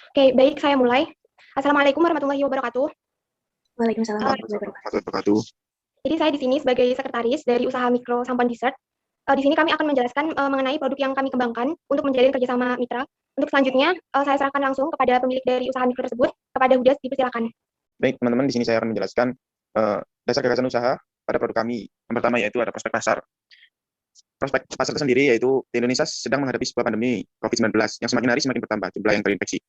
Oke, baik, saya mulai. Assalamualaikum warahmatullahi wabarakatuh. Waalaikumsalam Eh, warahmatullahi wabarakatuh. Wabarakatuh. jadi saya di sini sebagai sekretaris dari usaha mikro Sampan Dessert. Di sini kami akan menjelaskan mengenai produk yang kami kembangkan untuk menjalin kerjasama mitra. Untuk selanjutnya, saya serahkan langsung kepada pemilik dari usaha mikro tersebut, kepada Hudas, dipersilakan. Baik, teman-teman, di sini saya akan menjelaskan dasar gagasan usaha pada produk kami. Yang pertama yaitu ada prospek pasar. Prospek pasar tersendiri yaitu di Indonesia sedang menghadapi sebuah pandemi COVID-19 yang semakin hari semakin bertambah jumlah yang terinfeksi.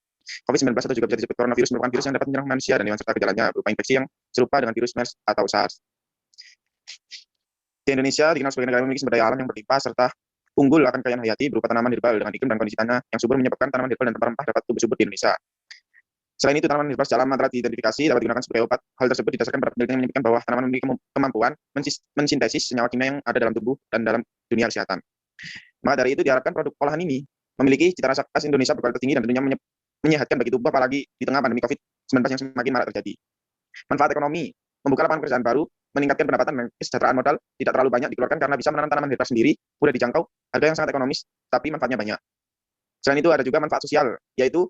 COVID-19 atau juga bisa disebut coronavirus merupakan virus yang dapat menyerang manusia dan hewan serta gejalanya berupa infeksi yang serupa dengan virus MERS atau SARS. Di Indonesia dikenal sebagai negara yang memiliki sumber daya alam yang berlimpah serta unggul akan kekayaan hayati berupa tanaman herbal dengan iklim dan kondisi tanah yang subur menyebabkan tanaman herbal dan rempah dapat tumbuh subur di Indonesia. Selain itu, tanaman herbal secara telah diidentifikasi dapat digunakan sebagai obat. Hal tersebut didasarkan pada penelitian yang menyebutkan bahwa tanaman memiliki kemampuan mensintesis senyawa kimia yang ada dalam tubuh dan dalam dunia kesehatan. Maka dari itu diharapkan produk olahan ini memiliki cita rasa khas Indonesia berkualitas tinggi dan tentunya menyehatkan bagi tubuh apalagi di tengah pandemi COVID-19 yang semakin marak terjadi. Manfaat ekonomi, membuka lapangan pekerjaan baru, meningkatkan pendapatan dan kesejahteraan modal tidak terlalu banyak dikeluarkan karena bisa menanam tanaman herbal sendiri, mudah dijangkau, harga yang sangat ekonomis, tapi manfaatnya banyak. Selain itu ada juga manfaat sosial, yaitu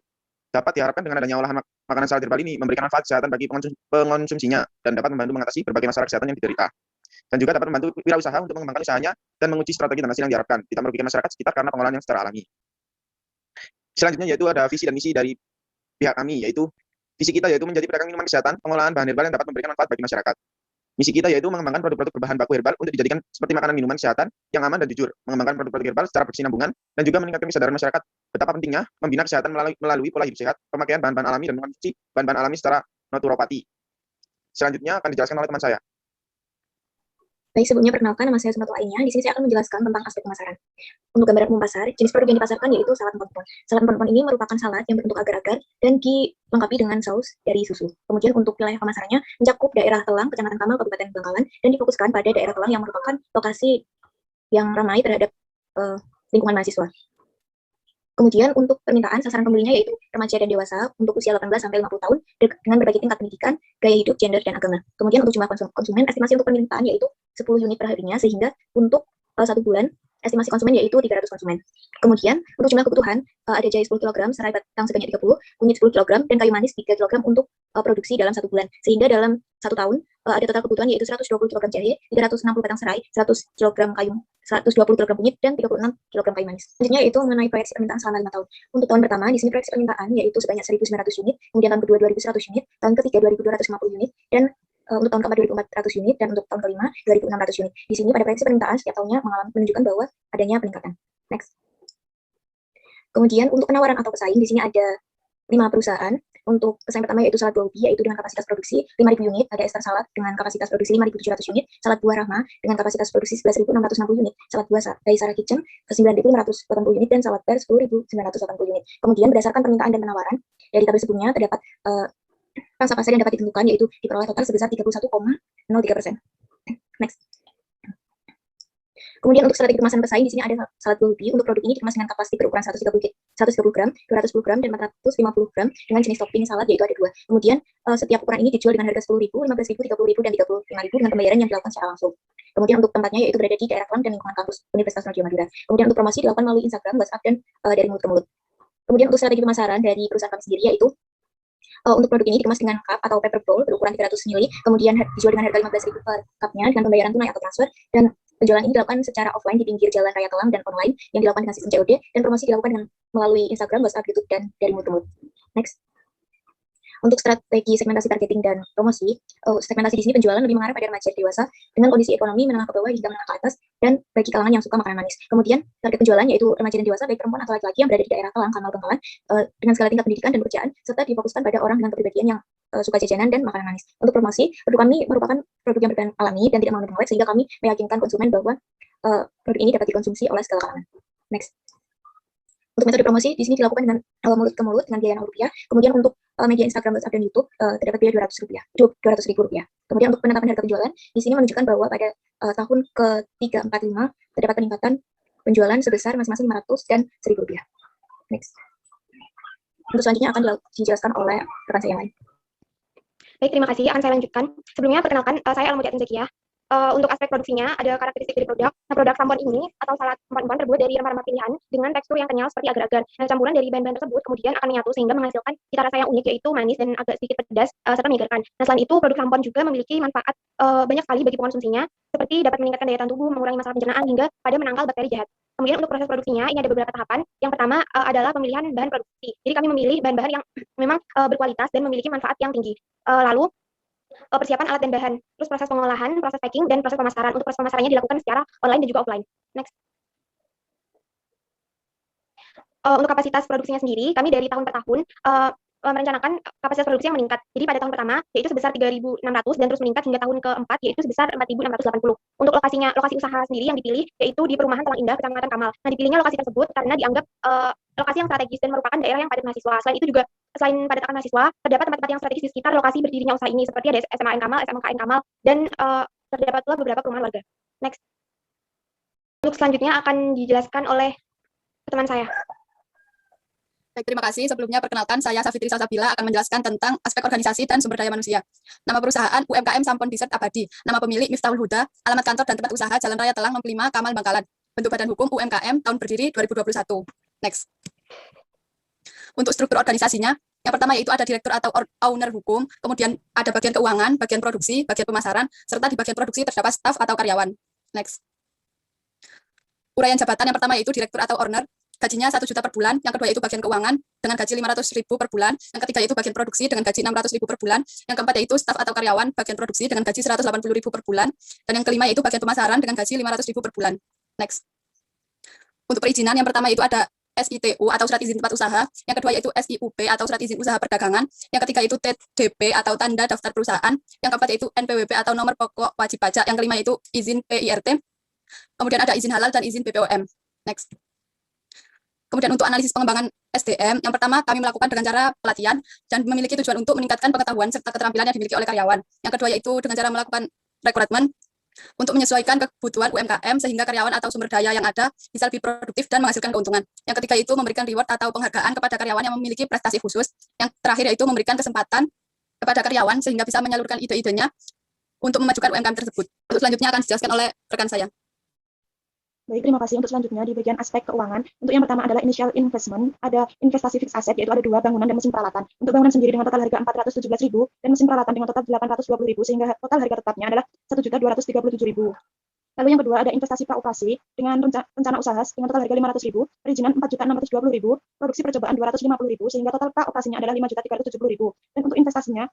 dapat diharapkan dengan adanya olahan makanan salad herbal ini memberikan manfaat kesehatan bagi pengonsumsinya dan dapat membantu mengatasi berbagai masalah kesehatan yang diderita. Dan juga dapat membantu wirausaha untuk mengembangkan usahanya dan menguji strategi dan hasil yang diharapkan, tidak merugikan masyarakat sekitar karena pengolahan yang secara alami. Selanjutnya yaitu ada visi dan misi dari pihak kami, yaitu visi kita yaitu menjadi pedagang minuman kesehatan, pengolahan bahan herbal yang dapat memberikan manfaat bagi masyarakat. Misi kita yaitu mengembangkan produk-produk berbahan baku herbal untuk dijadikan seperti makanan minuman kesehatan yang aman dan jujur, mengembangkan produk-produk herbal secara berkesinambungan, dan juga meningkatkan kesadaran masyarakat betapa pentingnya membina kesehatan melalui pola hidup sehat, pemakaian bahan-bahan alami dan mengkonsumsi bahan-bahan alami secara naturopati. Selanjutnya akan dijelaskan oleh teman saya. Baik, sebelumnya perkenalkan nama saya Sumatera lainnya. Di sini saya akan menjelaskan tentang aspek pemasaran. Untuk gambaran umum pasar, jenis produk yang dipasarkan yaitu salad empon-empon. Salad empon-empon ini merupakan salad yang berbentuk agar-agar dan dilengkapi dengan saus dari susu. Kemudian untuk wilayah pemasarannya mencakup daerah Telang, Kecamatan Kamal, Kabupaten Bangkalan, dan difokuskan pada daerah Telang yang merupakan lokasi yang ramai terhadap lingkungan mahasiswa. Kemudian untuk permintaan sasaran pembelinya yaitu remaja dan dewasa untuk usia 18 sampai 50 tahun dengan berbagai tingkat pendidikan, gaya hidup, gender, dan agama. Kemudian untuk jumlah konsumen, estimasi untuk permintaan yaitu 10 unit per harinya, sehingga untuk 1 bulan estimasi konsumen yaitu 300 konsumen. Kemudian untuk jumlah kebutuhan ada jahe 10 kg, serai batang sebanyak 30, kunyit 10 kg, dan kayu manis 3 kg untuk produksi dalam 1 bulan. Sehingga dalam 1 tahun ada total kebutuhan yaitu 120 kg jahe, 360 batang serai, 100 kg kayu, 120 kg kunyit, dan 36 kg kayu manis. Selanjutnya yaitu mengenai proyeksi permintaan selama 5 tahun. Untuk tahun pertama, di sini proyeksi permintaan yaitu sebanyak 1.900 unit, kemudian tahun kedua 2.100 unit, tahun ketiga 2.250 unit, dan untuk tahun keempat 2.400 unit, dan untuk tahun kelima 2.600 unit. Di sini pada proyeksi permintaan setiap tahunnya menunjukkan bahwa adanya peningkatan. Next. Kemudian untuk penawaran atau pesaing, di sini ada 5 perusahaan. Untuk pesaing pertama yaitu Salad Buah Ubi, yaitu dengan kapasitas produksi 5.000 unit, ada Ester Salad dengan kapasitas produksi 5.700 unit, Salad Buah Rahma dengan kapasitas produksi 11.660 unit, Salad Buah Gaisara Kitchen 9.580 unit, dan Salad Bear 10.980 unit. Kemudian berdasarkan permintaan dan penawaran, dari tabel sebelumnya terdapat pangsa pasar yang dapat ditentukan yaitu diperoleh total sebesar 31,03%. Next. Kemudian untuk strategi kemasan pesaing, di sini ada Salad Buah Ubi. Untuk produk ini dikemas dengan kapasitas berukuran 130 gram, 210 gram, dan 450 gram dengan jenis topping salad yaitu ada 2. Kemudian setiap ukuran ini dijual dengan harga 10.000, 15.000, 30.000, dan 35.000 dengan pembayaran yang dilakukan secara langsung. Kemudian untuk tempatnya yaitu berada di daerah Kelang dan lingkungan kampus Universitas Raja Madura. Kemudian untuk promosi dilakukan melalui Instagram, WhatsApp, dan dari mulut ke mulut. Kemudian untuk strategi pemasaran dari perusahaan kami sendiri yaitu untuk produk ini dikemas dengan cup atau paper bowl berukuran 300 ml, kemudian dijual dengan harga 15.000 per cupnya dengan pembayaran tunai atau transfer, dan penjualan ini dilakukan secara offline di pinggir jalan raya Telang dan online yang dilakukan dengan sistem COD, dan promosi dilakukan dengan melalui Instagram, WhatsApp, YouTube, dan dari mulut ke mulut. Next. Untuk strategi segmentasi targeting dan promosi, segmentasi di sini penjualan lebih mengarah pada remaja dewasa dengan kondisi ekonomi menengah ke bawah hingga menengah ke atas, dan bagi kalangan yang suka makanan manis. Kemudian target penjualan yaitu remaja dan dewasa baik perempuan atau laki-laki yang berada di daerah Telang, Kamal, Bangkalan dengan segala tingkat pendidikan dan pekerjaan, serta difokuskan pada orang dengan kepribadian yang suka jajanan dan makanan manis. Untuk promosi, produk kami merupakan produk yang berbahan alami dan tidak mengandung pengawet, sehingga kami meyakinkan konsumen bahwa produk ini dapat dikonsumsi oleh segala kalangan. Next. Untuk metode promosi di sini dilakukan dengan mulut ke mulut dengan biaya Rp0. Kemudian untuk media Instagram, WhatsApp, dan YouTube terdapat biaya Rp200, Rp200.000. Kemudian untuk penetapan harga penjualan di sini menunjukkan bahwa pada tahun ke-3, 4, 5 terdapat peningkatan penjualan sebesar masing-masing Rp500 dan Rp1.000. Next. Untuk selanjutnya akan dijelaskan oleh rekan saya yang lain. Baik, terima kasih. Akan saya lanjutkan. Sebelumnya perkenalkan, saya Al-Mujatin Zakiah. Untuk aspek produksinya, ada karakteristik dari produk. Nah, produk sampon ini atau salad empon-empon terbuat dari rempah-rempah pilihan dengan tekstur yang kenyal seperti agar-agar. Nah, campuran dari bahan-bahan tersebut kemudian akan menyatu sehingga menghasilkan cita rasa yang unik, yaitu manis dan agak sedikit pedas, serta menyegarkan. Nah, selain itu, produk sampon juga memiliki manfaat banyak sekali bagi pengonsumsinya, seperti dapat meningkatkan daya tahan tubuh, mengurangi masalah pencernaan, hingga pada menangkal bakteri jahat. Kemudian untuk proses produksinya, ini ada beberapa tahapan. Yang pertama adalah pemilihan bahan produksi. Jadi kami memilih bahan-bahan yang memang berkualitas dan memiliki manfaat yang tinggi. Lalu persiapan alat dan bahan, terus proses pengolahan, proses packing, dan proses pemasaran. Untuk proses pemasarannya dilakukan secara online dan juga offline. Next. Untuk kapasitas produksinya sendiri, kami dari tahun ke tahun merencanakan kapasitas produksi yang meningkat. Jadi pada tahun pertama yaitu sebesar 3.600 dan terus meningkat hingga tahun keempat yaitu sebesar 4.680. Untuk lokasi usaha sendiri yang dipilih yaitu di Perumahan Talang Indah, Kecamatan Kamal. Nah, dipilihnya lokasi tersebut karena dianggap lokasi yang strategis dan merupakan daerah yang padat mahasiswa. Selain itu juga selain padat akan mahasiswa, terdapat tempat-tempat yang strategis di sekitar lokasi berdirinya usaha ini seperti ada SMAN Kamal, SMKN Kamal, dan terdapat pula beberapa perumahan warga. Next. Untuk selanjutnya akan dijelaskan oleh teman saya. Baik, terima kasih. Sebelumnya perkenalkan, saya Safitri Salsabila akan menjelaskan tentang aspek organisasi dan sumber daya manusia. Nama perusahaan UMKM Sampon Dessert Abadi. Nama pemilik Miftahul Huda. Alamat kantor dan tempat usaha Jalan Raya Telang 65 Kamal Bangkalan. Bentuk badan hukum UMKM, tahun berdiri 2021. Next. Untuk struktur organisasinya, yang pertama yaitu ada direktur atau owner hukum, kemudian ada bagian keuangan, bagian produksi, bagian pemasaran, serta di bagian produksi terdapat staf atau karyawan. Next. Uraian jabatan yang pertama yaitu direktur atau owner. Gajinya 1 juta per bulan, yang kedua yaitu bagian keuangan dengan gaji 500.000 per bulan, yang ketiga yaitu bagian produksi dengan gaji 600.000 per bulan, yang keempat yaitu staf atau karyawan bagian produksi dengan gaji 180.000 per bulan, dan yang kelima yaitu bagian pemasaran dengan gaji 500.000 per bulan. Next. Untuk perizinan yang pertama yaitu ada SITU atau surat izin tempat usaha, yang kedua yaitu SIUP atau surat izin usaha perdagangan, yang ketiga yaitu TDP atau tanda daftar perusahaan, yang keempat yaitu NPWP atau nomor pokok wajib pajak, yang kelima yaitu izin PIRT, kemudian ada izin halal dan izin BPOM. Next. Kemudian untuk analisis pengembangan SDM, yang pertama kami melakukan dengan cara pelatihan dan memiliki tujuan untuk meningkatkan pengetahuan serta keterampilan yang dimiliki oleh karyawan. Yang kedua yaitu dengan cara melakukan rekrutmen untuk menyesuaikan kebutuhan UMKM sehingga karyawan atau sumber daya yang ada bisa lebih produktif dan menghasilkan keuntungan. Yang ketiga itu memberikan reward atau penghargaan kepada karyawan yang memiliki prestasi khusus. Yang terakhir yaitu memberikan kesempatan kepada karyawan sehingga bisa menyalurkan ide-idenya untuk memajukan UMKM tersebut. Untuk selanjutnya akan dijelaskan oleh rekan saya. Baik, terima kasih. Untuk selanjutnya di bagian aspek keuangan, untuk yang pertama adalah initial investment, ada investasi fixed asset, yaitu ada 2 bangunan dan mesin peralatan. Untuk bangunan sendiri dengan total harga 417.000 dan mesin peralatan dengan total 820.000 sehingga total harga tetapnya adalah 1.237.000. Lalu yang kedua ada investasi praoperasi dengan rencana usaha dengan total harga 500.000, perizinan 4.620.000, produksi percobaan 250.000 sehingga total praoperasinya adalah 5.370.000. Dan untuk investasinya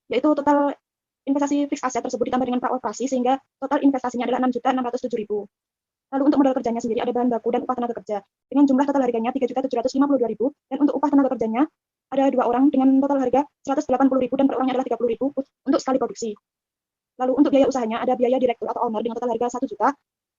yaitu total investasi fixed asset tersebut ditambah dengan praoperasi sehingga total investasinya adalah 6.607.000. Lalu untuk modal kerjanya sendiri ada bahan baku dan upah tenaga kerja dengan jumlah total harganya 3.752.000 dan untuk upah tenaga kerjanya ada 2 orang dengan total harga 180.000 dan per orangnya adalah 30.000 untuk sekali produksi. Lalu untuk biaya usahanya ada biaya direktur atau owner dengan total harga 1 juta,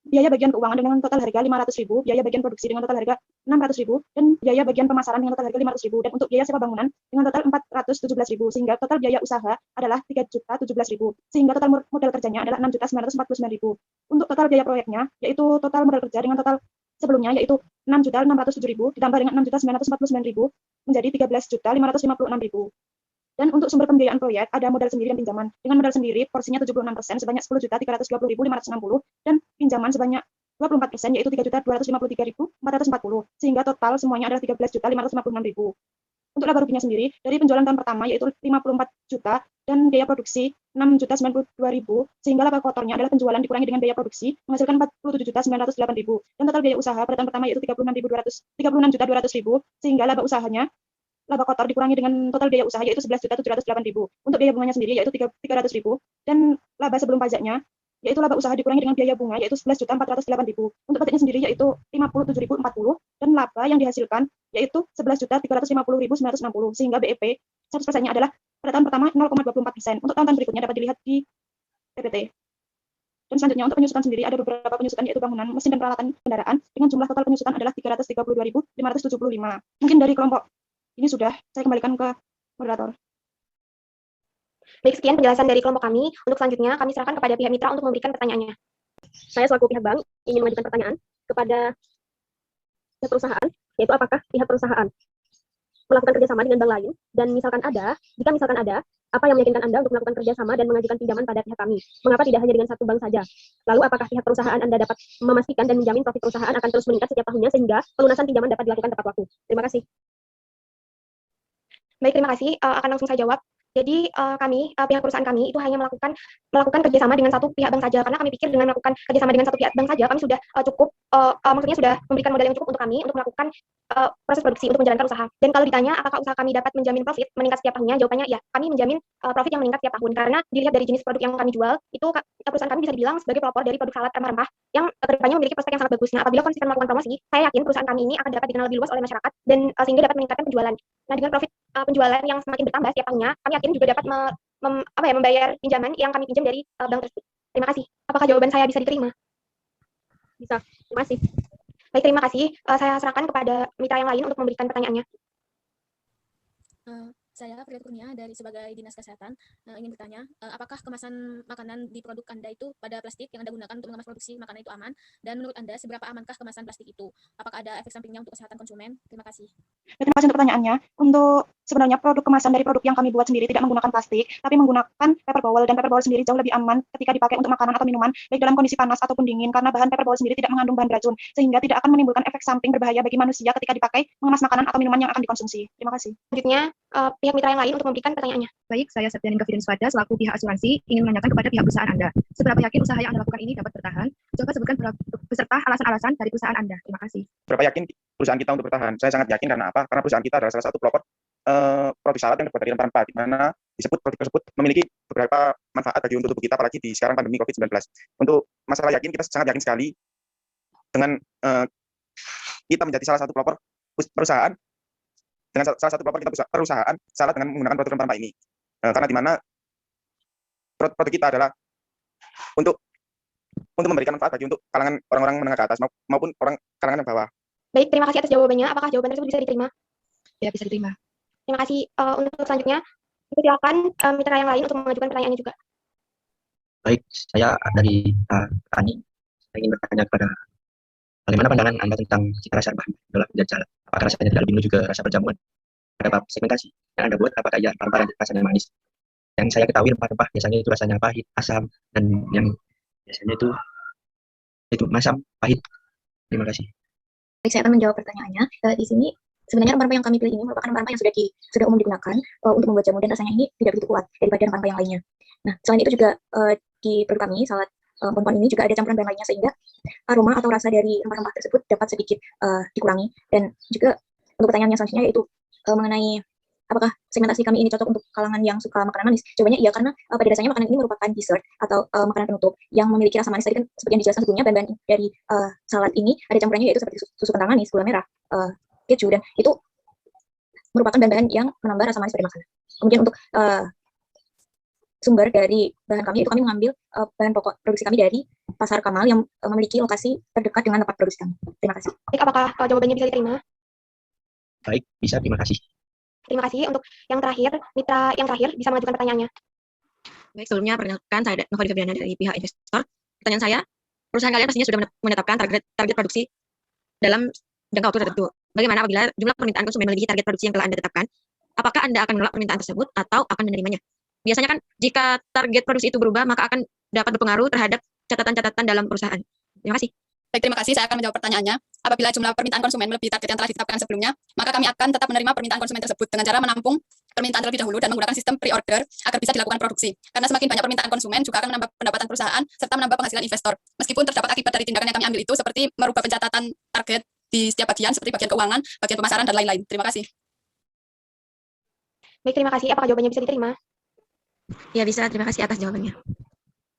biaya bagian keuangan dengan total harga 500.000, biaya bagian produksi dengan total harga 600.000 dan biaya bagian pemasaran dengan total harga 500.000 dan untuk biaya sewa bangunan dengan total 417.000 sehingga total biaya usaha adalah 3.017.000 sehingga total modal kerjanya adalah 6.949.000. Untuk total biaya proyeknya yaitu total modal kerja dengan total sebelumnya yaitu 6.607.000 ditambah dengan 6.949.000 menjadi 13.556.000. Dan untuk sumber pembiayaan proyek ada modal sendiri dan pinjaman. Dengan modal sendiri porsinya 76% sebanyak 10.320.560 dan pinjaman sebanyak 24% yaitu 3.253.440 sehingga total semuanya adalah 13.556.000. Untuk laba ruginya sendiri dari penjualan tahun pertama yaitu 54 juta dan biaya produksi 6.092.000 sehingga laba kotornya adalah penjualan dikurangi dengan biaya produksi menghasilkan 47.908.000 dan total biaya usaha pada tahun pertama yaitu 36.200.000 sehingga laba usahanya laba kotor dikurangi dengan total biaya usaha yaitu 11.708.000. Untuk biaya bunganya sendiri yaitu 300.000 dan laba sebelum pajaknya yaitu laba usaha dikurangi dengan biaya bunga yaitu 11.408.000. Untuk pajaknya sendiri yaitu 57.040 dan laba yang dihasilkan yaitu 11.350.960 sehingga BEP 100%-nya adalah pada tahun pertama 0,24%. Untuk tahun-tahun berikutnya dapat dilihat di PPT. Dan selanjutnya untuk penyusutan sendiri ada beberapa penyusutan yaitu bangunan, mesin dan peralatan kendaraan dengan jumlah total penyusutan adalah 332.575. Mungkin dari kelompok ini sudah, saya kembalikan ke moderator. Baik, sekian penjelasan dari kelompok kami. Untuk selanjutnya, kami serahkan kepada pihak mitra untuk memberikan pertanyaannya. Saya selaku pihak bank ingin mengajukan pertanyaan kepada pihak perusahaan, yaitu apakah pihak perusahaan melakukan kerjasama dengan bank lain, dan jika misalkan ada, apa yang meyakinkan Anda untuk melakukan kerjasama dan mengajukan pinjaman pada pihak kami? Mengapa tidak hanya dengan satu bank saja? Lalu, apakah pihak perusahaan Anda dapat memastikan dan menjamin profit perusahaan akan terus meningkat setiap tahunnya sehingga pelunasan pinjaman dapat dilakukan tepat waktu? Terima kasih. Baik, terima kasih. Akan langsung saya jawab. Jadi pihak perusahaan kami itu hanya melakukan kerjasama dengan satu pihak bank saja, karena kami pikir dengan melakukan kerjasama dengan satu pihak bank saja kami sudah cukup, maksudnya sudah memberikan modal yang cukup untuk kami untuk melakukan proses produksi untuk menjalankan usaha. Dan kalau ditanya apakah usaha kami dapat menjamin profit meningkat setiap tahunnya, jawabannya ya, kami menjamin profit yang meningkat setiap tahun, karena dilihat dari jenis produk yang kami jual itu perusahaan kami bisa dibilang sebagai pelopor dari produk salad rempah-rempah yang kedepannya memiliki prospek yang sangat bagus. Nah, apabila konsisten melakukan promosi, saya yakin perusahaan kami ini akan dapat dikenal lebih luas oleh masyarakat dan sehingga dapat meningkatkan penjualan. Nah, dengan profit penjualan yang semakin bertambah setiap tahunnya, kami yakin juga dapat membayar pinjaman yang kami pinjam dari bank tersebut. Terima kasih. Apakah jawaban saya bisa diterima? Bisa. Terima kasih. Baik, terima kasih. Saya serahkan kepada mitra yang lain untuk memberikan pertanyaannya. Saya Priya Kurnia dari sebagai Dinas Kesehatan ingin bertanya, apakah kemasan makanan di produk Anda itu pada plastik yang Anda gunakan untuk mengemas produksi makanan itu aman? Dan menurut Anda seberapa amankah kemasan plastik itu? Apakah ada efek sampingnya untuk kesehatan konsumen? Terima kasih. Terima kasih untuk pertanyaannya. Untuk sebenarnya produk kemasan dari produk yang kami buat sendiri tidak menggunakan plastik, tapi menggunakan paper bowl, dan paper bowl sendiri jauh lebih aman ketika dipakai untuk makanan atau minuman, baik dalam kondisi panas ataupun dingin, karena bahan paper bowl sendiri tidak mengandung bahan racun, sehingga tidak akan menimbulkan efek samping berbahaya bagi manusia ketika dipakai mengemas makanan atau minuman yang akan dikonsumsi. Terima kasih. Selanjutnya, pihak mitra yang lain untuk memberikan pertanyaannya. Baik, saya Septianing Fideliswada selaku pihak asuransi ingin menanyakan kepada pihak perusahaan Anda. Seberapa yakin usaha yang Anda lakukan ini dapat bertahan? Coba sebutkan beserta alasan-alasan dari perusahaan Anda. Terima kasih. Berapa yakin perusahaan kita untuk bertahan? Saya sangat yakin. Karena apa? Karena perusahaan kita adalah salah satu pelopor produk salad yang terbuat dari rempah-rempah, di mana disebut produk tersebut memiliki beberapa manfaat bagi untuk tubuh kita, apalagi di sekarang pandemi COVID-19. Untuk masalah yakin, kita sangat yakin sekali dengan kita menjadi salah satu pelopor perusahaan, dengan salah satu pelopor kita perusahaan salad dengan menggunakan produk rempah-rempah ini. Karena di mana produk kita adalah untuk memberikan manfaat bagi untuk kalangan orang-orang menengah ke atas maupun orang kalangan yang bawah. Baik, terima kasih atas jawabannya. Apakah jawaban tersebut bisa diterima? Ya, bisa diterima. Terima kasih. Untuk selanjutnya, silakan mitra yang lain untuk mengajukan pertanyaannya juga. Baik, saya dari Tani. Saya ingin bertanya kepada bagaimana pandangan Anda tentang cita rasa rempah dalam penjajal? Apakah rasanya tidak lebih menuju ke rasa perjamuan? Ada segmentasi yang Anda buat, apakah ya rempah rasanya manis? Yang saya ketahui rempah-rempah biasanya itu rasanya pahit, asam, dan yang biasanya itu masam, pahit. Terima kasih. Baik, saya akan menjawab pertanyaannya. Di sini sebenarnya rempah-rempah yang kami pilih ini merupakan rempah-rempah yang sudah umum digunakan untuk membuat jamu, dan rasanya ini tidak begitu kuat daripada rempah-rempah yang lainnya. Nah, selain itu juga di produk kami salad pompon ini juga ada campuran bahan lainnya, sehingga aroma atau rasa dari rempah-rempah tersebut dapat sedikit dikurangi. Dan juga untuk pertanyaan yang selanjutnya yaitu mengenai apakah segmentasi kami ini cocok untuk kalangan yang suka makanan manis? Jawabannya iya, karena pada dasarnya makanan ini merupakan dessert atau makanan penutup yang memiliki rasa manis. Tadi kan seperti yang dijelaskan sebelumnya, bahan-bahan dari salad ini ada campurannya yaitu seperti susu kental manis, gula merah, keju, dan itu merupakan bahan-bahan yang menambah rasa manis pada makanan. Kemudian untuk sumber dari bahan kami, itu kami mengambil bahan pokok produksi kami dari Pasar Kamal yang memiliki lokasi terdekat dengan tempat produksi kami. Terima kasih. Baik, apakah jawabannya bisa diterima? Baik, bisa. Terima kasih. Terima kasih. Untuk yang terakhir, mitra yang terakhir bisa mengajukan pertanyaannya. Baik, sebelumnya perkenalkan saya Nova Febriana dari pihak investor. Pertanyaan saya, perusahaan kalian pastinya sudah menetapkan target produksi dalam jangka waktu tertentu. Bagaimana apabila jumlah permintaan konsumen melebihi target produksi yang telah Anda tetapkan? Apakah Anda akan menolak permintaan tersebut atau akan menerimanya? Biasanya kan jika target produksi itu berubah, maka akan dapat berpengaruh terhadap catatan-catatan dalam perusahaan. Terima kasih. Baik, terima kasih. Saya akan menjawab pertanyaannya. Apabila jumlah permintaan konsumen melebihi target yang telah ditetapkan sebelumnya, maka kami akan tetap menerima permintaan konsumen tersebut dengan cara menampung permintaan terlebih dahulu dan menggunakan sistem pre-order agar bisa dilakukan produksi. Karena semakin banyak permintaan konsumen juga akan menambah pendapatan perusahaan serta menambah penghasilan investor. Meskipun terdapat akibat dari tindakan yang kami ambil itu seperti merubah pencatatan target di setiap bagian seperti bagian keuangan, bagian pemasaran, dan lain-lain. Terima kasih. Baik, terima kasih. Apakah jawabannya bisa diterima? Ya, bisa. Terima kasih atas jawabannya.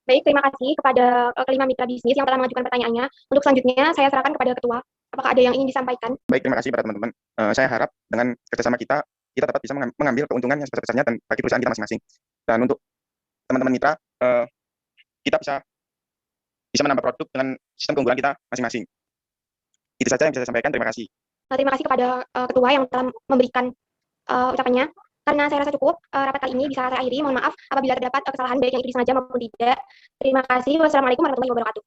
Baik, terima kasih kepada kelima mitra bisnis yang telah mengajukan pertanyaannya. Untuk selanjutnya, saya serahkan kepada ketua. Apakah ada yang ingin disampaikan? Baik, terima kasih pada teman-teman. Saya harap dengan kerjasama kita dapat bisa mengambil keuntungan yang sebesar-besarnya dan bagi perusahaan kita masing-masing. Dan untuk teman-teman mitra, kita bisa menambah produk dengan sistem keunggulan kita masing-masing. Itu saja yang bisa saya sampaikan. Terima kasih. Terima kasih kepada ketua yang telah memberikan ucapannya. Karena saya rasa cukup, rapat kali ini bisa saya akhiri. Mohon maaf apabila terdapat kesalahan baik yang itu disengaja maupun tidak. Terima kasih. Wassalamualaikum warahmatullahi wabarakatuh.